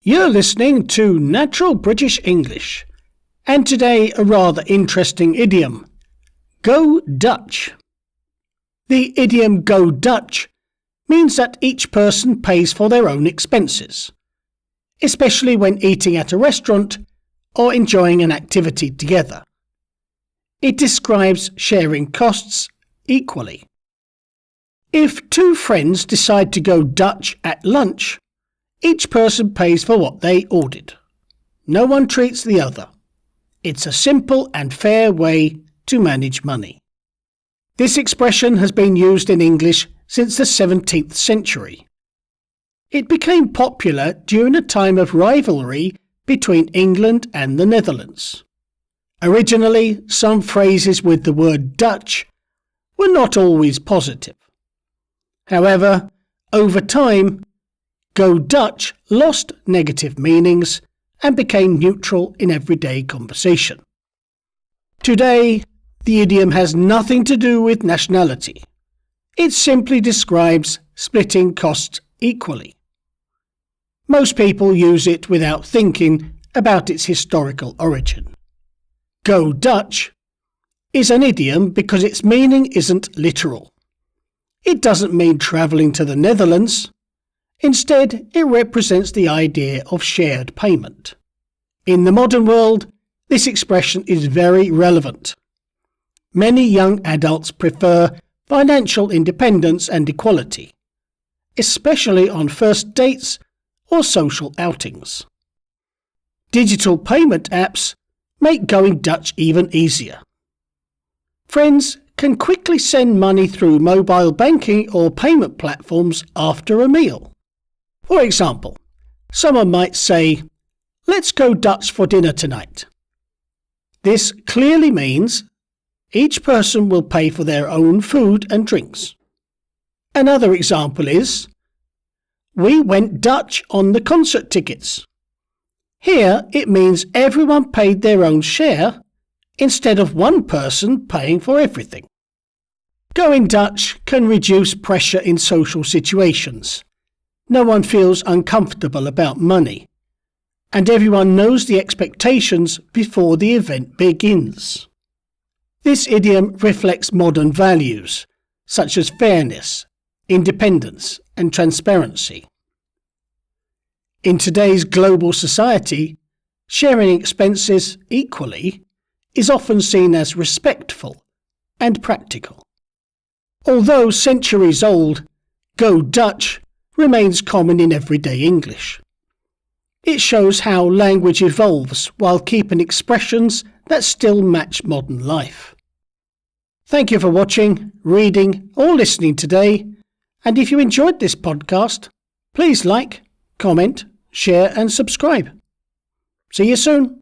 You're listening to Natural British English, and today a rather interesting idiom, Go Dutch. The idiom Go Dutch means that each person pays for their own expenses, especially when eating at a restaurant or enjoying an activity together. It describes sharing costs equally. If two friends decide to go Dutch at lunch, each person pays for what they ordered. No one treats the other. It's a simple and fair way to manage money. This expression has been used in English since the 17th century. It became popular during a time of rivalry between England and the Netherlands. Originally, some phrases with the word Dutch were not always positive. However, over time, Go Dutch lost negative meanings and became neutral in everyday conversation. Today, the idiom has nothing to do with nationality. It simply describes splitting costs equally. Most people use it without thinking about its historical origin. Go Dutch is an idiom because its meaning isn't literal. It doesn't mean travelling to the Netherlands. Instead, it represents the idea of shared payment. In the modern world, this expression is very relevant. Many young adults prefer financial independence and equality, especially on first dates or social outings. Digital payment apps make going Dutch even easier. Friends can quickly send money through mobile banking or payment platforms after a meal. For example, someone might say, "Let's go Dutch for dinner tonight." This clearly means each person will pay for their own food and drinks. Another example is, "We went Dutch on the concert tickets." Here it means everyone paid their own share instead of one person paying for everything. Going Dutch can reduce pressure in social situations. No one feels uncomfortable about money, and everyone knows the expectations before the event begins. This idiom reflects modern values, such as fairness, independence, and transparency. In today's global society, sharing expenses equally is often seen as respectful and practical. Although centuries old, Go Dutch remains common in everyday English. It shows how language evolves while keeping expressions that still match modern life. Thank you for watching, reading, or listening today, and if you enjoyed this podcast, please like, comment, share and subscribe. See you soon.